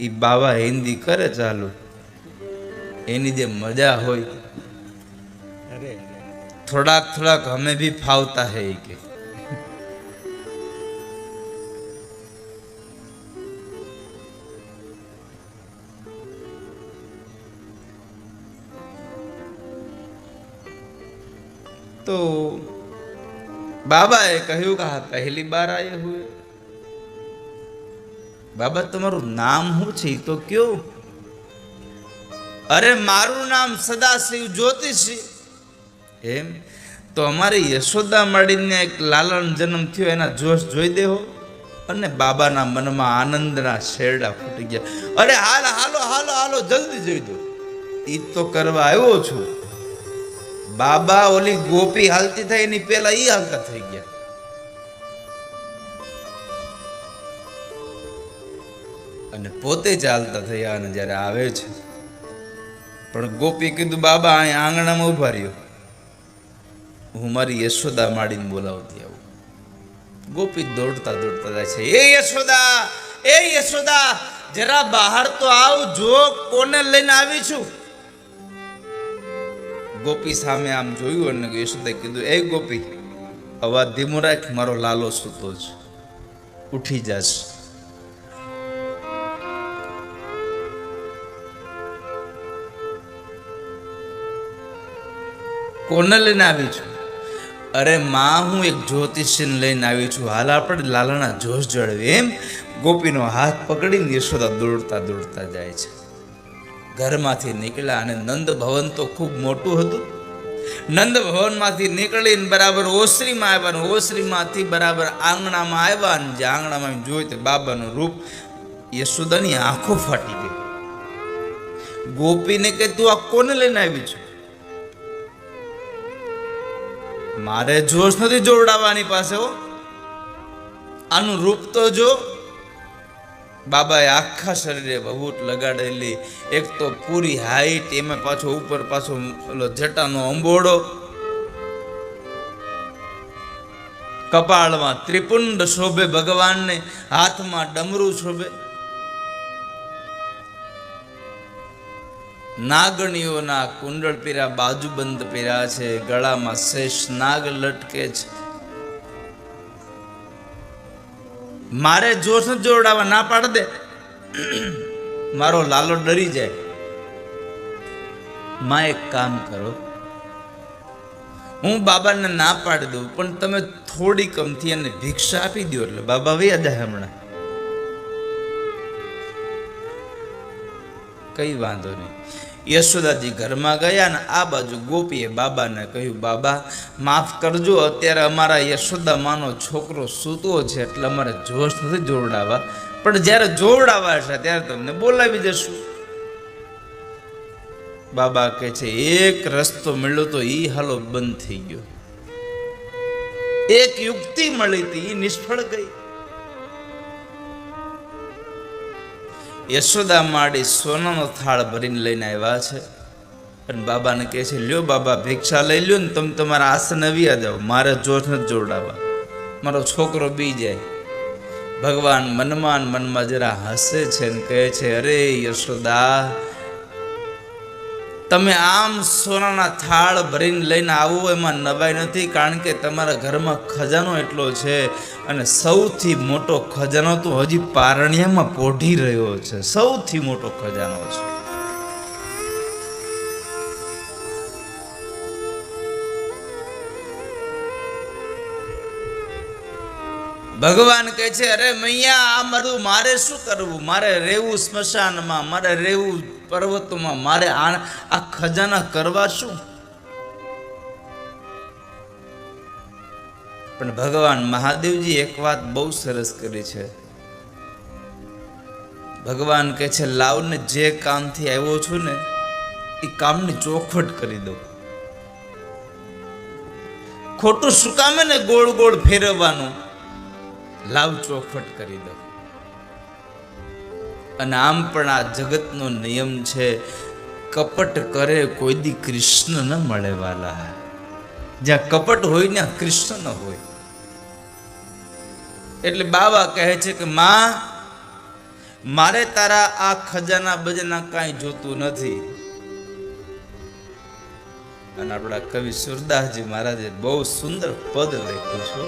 એ બાવા હિન્દી કરે ચાલુ, એની જે મજા હોય થોડાક થોડાક હમે ભી ફાવતા હે કે तो बाबा એ કહ્યું કે હા પહેલી બાર આયે હુએ, બાબા તમારું નામ શું છે તો કયો? અરે મારું નામ સદાશિવ જ્યોતિષી. એમ તો અમારી યશોદા મળીને એક લાલન જન્મ થયો, એના જોશ જોઈ દેવો. અને બાબાના મનમાં આનંદના શેરડા ફૂટી ગયા. અરે હાલ હાલો હાલો હાલો જલ્દી જોઈ દો. ઈ તો કરવા આવ્યો છું. બાબા ઓલી ગોપી હાલતી થઈ એની પેલા ઈ હાલતા થઈ ગયા. અને પોતે ચાલતા થયા અને જ્યારે આવે છે, પણ ગોપી કીધું બાબા અહીં આંગણામાં ઉભા રહ્યો, હું મારી યશોદા માડીને બોલાવતી આવું. ગોપી દોડતા દોડતા જાય છે. એ યશોદા, એ યશોદા, જરા બહાર તો આવ, જો કોને લઈને આવી છું. ગોપી સામે આમ જોયું અને યશોદાએ કીધું, એ ગોપી અવાજ ધીમો રાખ, મારો લાલો સૂતો છે, ઉઠી જશે. કોને લઈને આવી છું? અરે માં, હું એક જ્યોતિષીને લઈને આવી છું, હાલ આપણે લાલાના જોશ જળવી. એમ ગોપીનો હાથ પકડીને યશોદા દોડતા દોડતા જાય છે. ઘરમાંથી નીકળ્યા અને નંદ ભવન તો ખૂબ મોટું હતું. નંદ ભવનમાંથી નીકળીને બરાબર ઓસરીમાં આવ્યા, ને ઓસરીમાંથી બરાબર આંગણામાં આવ્યા, ને જે આંગણામાં જોયું તે બાબાનું રૂપ. યશોદાની આંખો ફાટી ગઈ. ગોપીને કે તું આ કોને લઈને આવી છું? મારે જોશ નથી જોવડાવવાની પાસે હો, આનું રૂપ તો જો. બાબાએ આખા શરીરે ભભૂત લગાડેલી, એક તો પૂરી હાઈટ, એમાં પાછો ઉપર પાછો ઓલો જટાનો અંબોડો, કપાળમાં ત્રિપુંડ શોભે ભગવાનને, હાથમાં ડમરું શોભે, નાગણીઓના કુંડળ પીરા, બાજુબંધ પીરા છે, ગળામાં શેષ નાગ લટકે છે. મારે જોશ ન જોડાવા ના પાડ દે, મારો લાલો ડરી જાય. માં એક કામ કરો, હું બાબાને ના પાડી દઉં, પણ તમે થોડી કમથી એને ભિક્ષા આપી દો એટલે બાબા વયા જાય હમણાં. કઈ વાંધો નહીં. યશોદાજી ઘરમાં ગયા ને આ બાજુ ગોપીએ બાબાને કહ્યું, બાબા માફ કરજો, અત્યારે અમારા યશોદા માનો છોકરો સૂતો છે એટલે અમારે જોશ નથી જોવડાવવા, પણ જ્યારે જોવડાવવા છે ત્યારે તમને બોલાવી જશું. બાબા કહે છે, એક રસ્તો મળ્યો તો ઈ હાલો બંધ થઈ ગયો. એક યુક્તિ મળી હતી, ઈ નિષ્ફળ ગઈ. યશોદા માડી સોનાનો થાળ ભરીને લઈને આવ્યા છે અને બાબાને કહે છે, લ્યો બાબા ભિક્ષા લઈ લ્યો ને તમે તમારા આસન આવ્યા જાઓ, મારે જોશ નથી જોડાવા, મારો છોકરો બી જાય. ભગવાન મનમાં જરા હસે છે ને કહે છે, અરે યશોદા, તમે આમ સોનાના થાળ ભરીને લઈને આવો એમાં નવાઈ નથી, કારણ કે તમારા ઘરમાં ખજાનો એટલો છે, અને સૌથી મોટો ખજાનો તો હજી પારણિયામાં પોઢી રહ્યો છે. સૌથી મોટો ખજાનો છે. ભગવાન કહે છે, અરે મૈયા, આ બધું મારે શું કરવું? મારે રહેવું સ્મશાનમાં, મારે રહેવું પર્વતોમાં, મારે આ ખજાના કરવા શું? પણ ભગવાન મહાદેવજી એક વાત બહુ સરસ કરી છે. ભગવાન કહે છે, લાવને જે કામથી આવ્યો છું ને એ કામની ચોખવટ કરી દો. ખોટું શું કામે ને ગોળ ગોળ ફેરવવાનું, લાવ ચોખવટ કરી દો. અને આમ પણ આ જગતનો નિયમ છે, કપટ કરે કોઈ દી કૃષ્ણ ન મળે વાલા. જ્યાં કપટ હોય ને કૃષ્ણ ન હોય. એટલે બાબા કહે છે કે માં, મારે તારા આ ખજાના બજાના કાંઈ જોતું નથી. અને આપણા કવિ સુરદાસજી મહારાજે બહુ સુંદર પદ લખ્યું છે.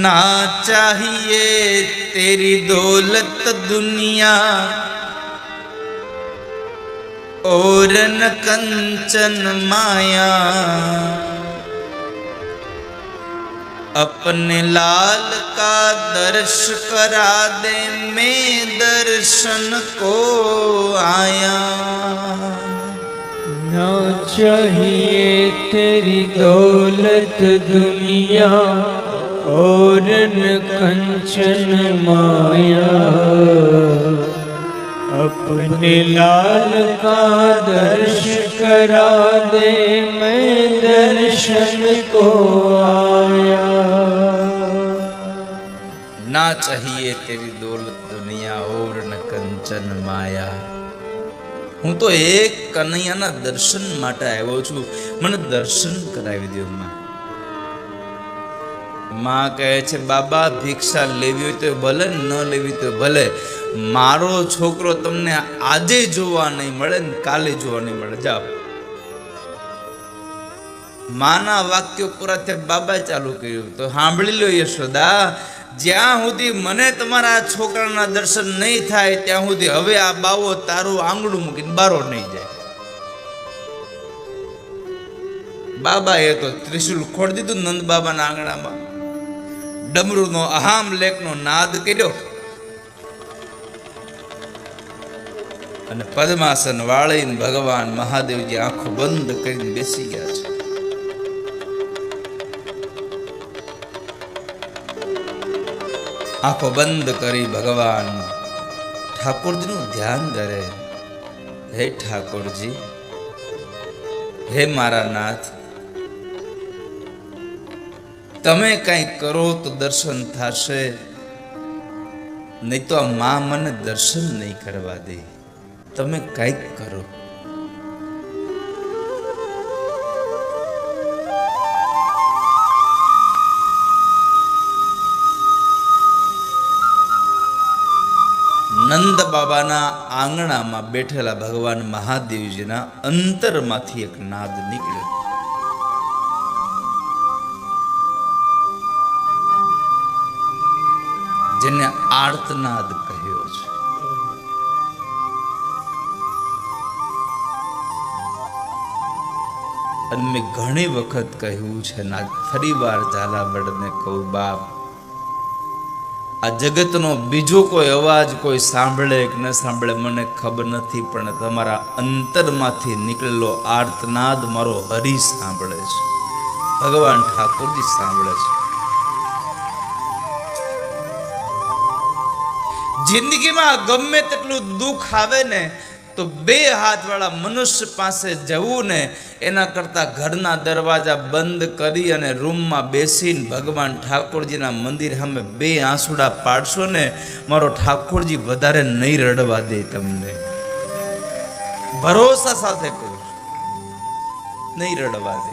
ના ચાહિએ તેરી દौलत दुनिया और न कंचन माया, अपने लाल का दर्श करा दे मैं दर्शन को आया. ना चाहिए तेरी दौलत दुनिया और न कंचन माया, अपने लाल का दर्श करा दे मैं दर्शन को आया. ना चाहिए तेरी दौलत दुनिया और न कंचन माया. હું તો એક કનૈયાના દર્શન માટે આવ્યો છું, મને દર્શન કરાવી દો. માં કહે છે બાબા ભિક્ષા લેવી હોય તો ભલે, ન લેવી તો ભલે, મારો છોકરો તમને આજે જોવા નહીં મળે ને કાલે જોવા નહીં મળે. જાઓ. માના વાક્યો પૂરા થયા, બાબા ચાલુ કર્યું. તો સાંભળી લો યશોદા, જ્યાં સુધી મને તમારા છોકરાના દર્શન નહીં થાય ત્યાં સુધી હવે આ બાવો તારું આંગળું મૂકીને બારો નહીં જાય. બાબાએ તો ત્રિશુલ ખોડી દીધું નંદ બાબાના આંગણામાં. ડમરૂનો અહામ લેખનો નાદ કર્યો અને પદ્માસન વાળીને ભગવાન મહાદેવજી આંખો બંધ કરીને બેસી ગયા છે. આંખો બંધ કરી ભગવાન ઠાકોરજીનું ધ્યાન કરે. હે ઠાકોરજી, હે મારા નાથ, તમે કંઈક કરો તો દર્શન થશે, નહીં તો આ માં મને દર્શન નહીં કરવા દે. તમે કંઈક કરો. નંદ બાબાના આંગણામાં બેઠેલા ભગવાન મહાદેવજીના અંતરમાંથી એક નાદ નીકળ્યો. જેને આર્તનાદ કહ્યો છે. અને મેં ઘણી વખત કહ્યું છે ને ફરી વાર ઝાલાવાડને કહું, બાપ, આ જગતનો બીજો કોઈ અવાજ કોઈ સાંભળે કે ન સાંભળે મને ખબર નથી, પણ તમારા અંતરમાંથી નીકળેલો આર્તનાદ મારો હરિ સાંભળે છે, ભગવાન ઠાકોરજી સાંભળે છે. જિંદગીમાં ગમે તેટલું દુઃખ આવે ને તો બે હાથવાળા મનુષ્ય પાસે જવું ને એના કરતાં ઘરના દરવાજા બંધ કરી અને રૂમમાં બેસીને ભગવાન ઠાકોરજીના મંદિર સામે બે આંસુડા પાડશો ને, મારો ઠાકોરજી વધારે નહીં રડવા દે તમને. ભરોસા સાથે કહું, નહીં રડવા દે.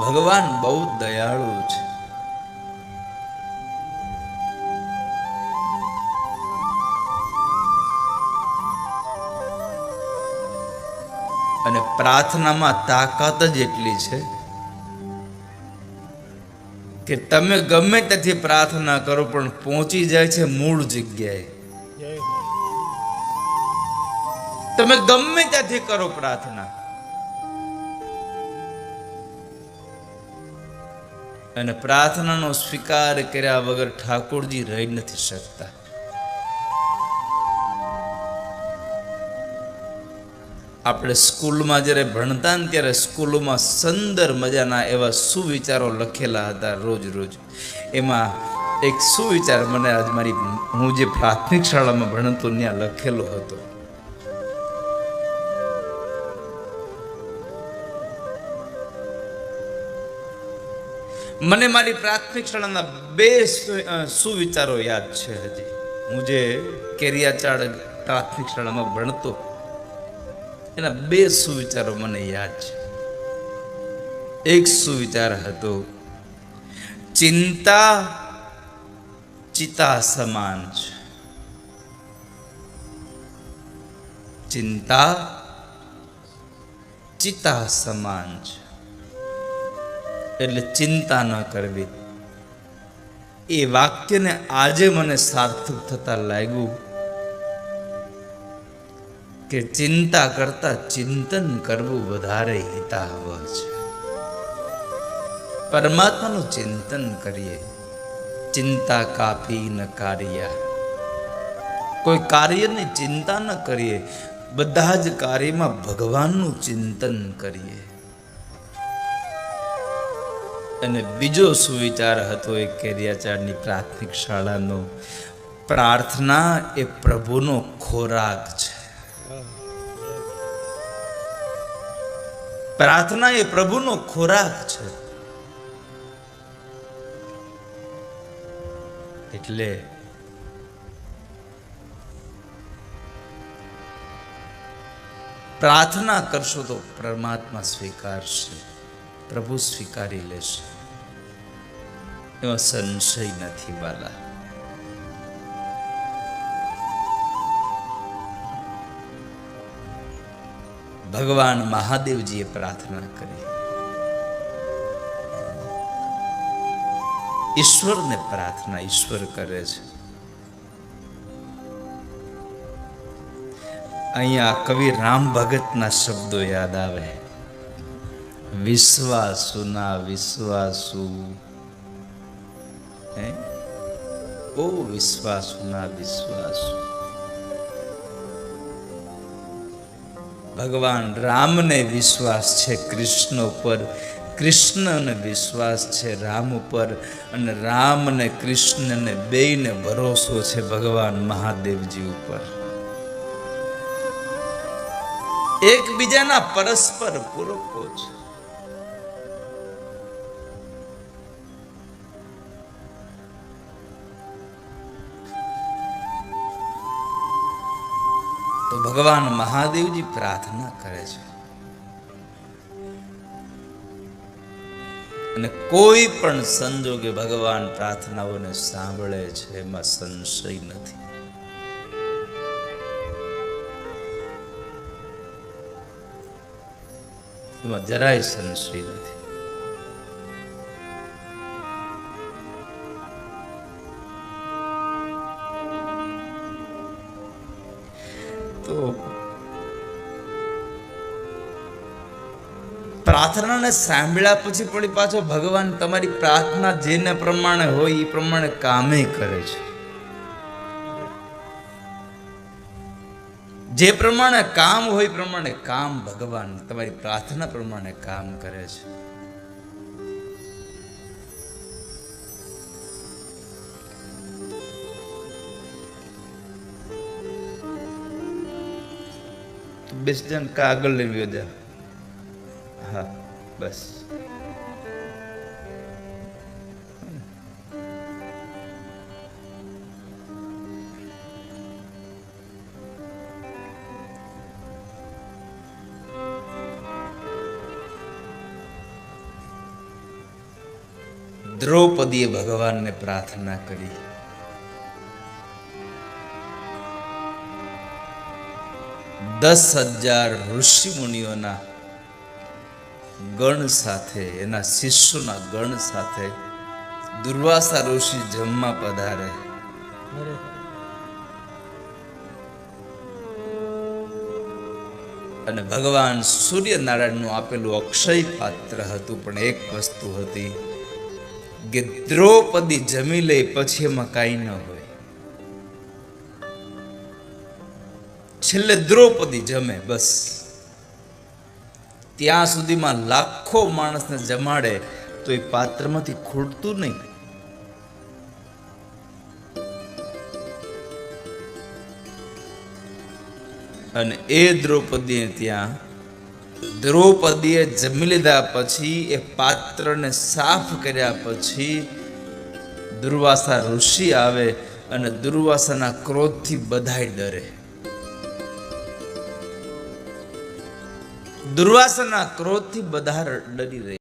ભગવાન બહુ દયાળુ છે. અને પ્રાર્થનામાં તાકાત જ એટલી છે કે તમે ગમે ત્યાંથી પ્રાર્થના કરો પણ પહોંચી જાય છે મૂળ જગ્યાએ. તમે ગમે ત્યાંથી કરો પ્રાર્થના, અને પ્રાર્થનાનો સ્વીકાર કર્યા વગર ઠાકોરજી રહી નથી શકતા. આપણે સ્કૂલમાં જ્યારે ભણતા ને ત્યારે સ્કૂલોમાં સુંદર મજાના એવા સુવિચારો લખેલા હતા રોજ રોજ. એમાં એક સુવિચાર મને આજ મારી હું જે પ્રાથમિક શાળામાં ભણતો ત્યાં લખેલો હતો. મને મારી પ્રાથમિક શાળાના બે સુવિચારો યાદ છે હજી. હું જે કેરિયાચાળ પ્રાથમિક શાળામાં ભણતો એના બે સુવિચારો મને યાદ છે. એક સુવિચાર હતો, ચિંતા ચિતા સમાન છે. ચિંતા ચિતા સમાન છે, એટલે ચિંતા ન કરવી. એ વાક્યને આજે મને સાર્થક થતા લાગ્યું કે ચિંતા કરતા ચિંતન કરવું વધારે હિતાવહ છે. પરમાત્માનું ચિંતન કરીએ. ચિંતા કાફી ન કાર્ય. કોઈ કાર્યની ચિંતા ન કરીએ, બધા જ કાર્યમાં ભગવાનનું ચિંતન કરીએ. અને બીજો સુવિચાર હતો એક કેરિયાચારની પ્રાથમિક શાળાનો, પ્રાર્થના એ પ્રભુનો ખોરાક છે. પ્રાર્થના એ પ્રભુનો ખોરાક છે. એટલે પ્રાર્થના કરશો તો પરમાત્મા સ્વીકારશે, પ્રભુ સ્વીકારી લેશે, એમાં સંશય નથી વાલા. ભગવાન મહાદેવજીએ પ્રાર્થના કરી, ઈશ્વરને પ્રાર્થના ઈશ્વર કરે છે. અહીંયા કવિ રામ ભગતના શબ્દો યાદ આવે, વિશ્વાસુના વિશ્વાસુ, ઓ વિશ્વાસુના વિશ્વાસુ. ભગવાન રામને વિશ્વાસ છે કૃષ્ણ ઉપર, કૃષ્ણને વિશ્વાસ છે રામ ઉપર, અને રામ ને કૃષ્ણને બેયને ભરોસો છે ભગવાન મહાદેવજી ઉપર. એકબીજાના પરસ્પર પૂરકો છે. તો ભગવાન મહાદેવજી પ્રાર્થના કરે છે, અને કોઈ પણ સંજોગે ભગવાન પ્રાર્થનાઓને સાંભળે છે, એમાં સંશય નથી. એમાં જરાય સંશય નથી. તો પ્રાર્થનાને સાંભળ્યા પછી પણ પાછો ભગવાન તમારી પ્રાર્થના જેને પ્રમાણે હોય એ પ્રમાણે કામે કરે છે. જે પ્રમાણે કામ હોય પ્રમાણે કામ ભગવાન તમારી પ્રાર્થના પ્રમાણે કામ કરે છે. બેસ જણ કાગળ લઈ જા. હા બસ. દ્રૌપદીએ ભગવાનને પ્રાર્થના કરી, દસ 10,000 ઋષિ મુનિઓના ગણ સાથે, એના શિષ્યોના ગણ સાથે દુર્વાસા ઋષિ જમવા પધારે. અને ભગવાન સૂર્યનારાયણનું આપેલું અક્ષય પાત્ર હતું, પણ એક વસ્તુ હતી કે દ્રૌપદી જમી લે પછી એમાં કાંઈ ન હોય. છેલ્લે દ્રૌપદી જમે બસ. ત્યાં સુધીમાં લાખો માણસને જમાડે તો એ પાત્રમાંથી ખૂટતું નહીં. અને એ દ્રૌપદીએ ત્યાં દ્રૌપદીએ જમી લીધા પછી એ પાત્રને સાફ કર્યા પછી દુર્વાસા ઋષિ આવે અને દુર્વાસાના ક્રોધથી બધાય ડરે. દુર્વાસાના ક્રોધથી બધા ડરી રહ્યા.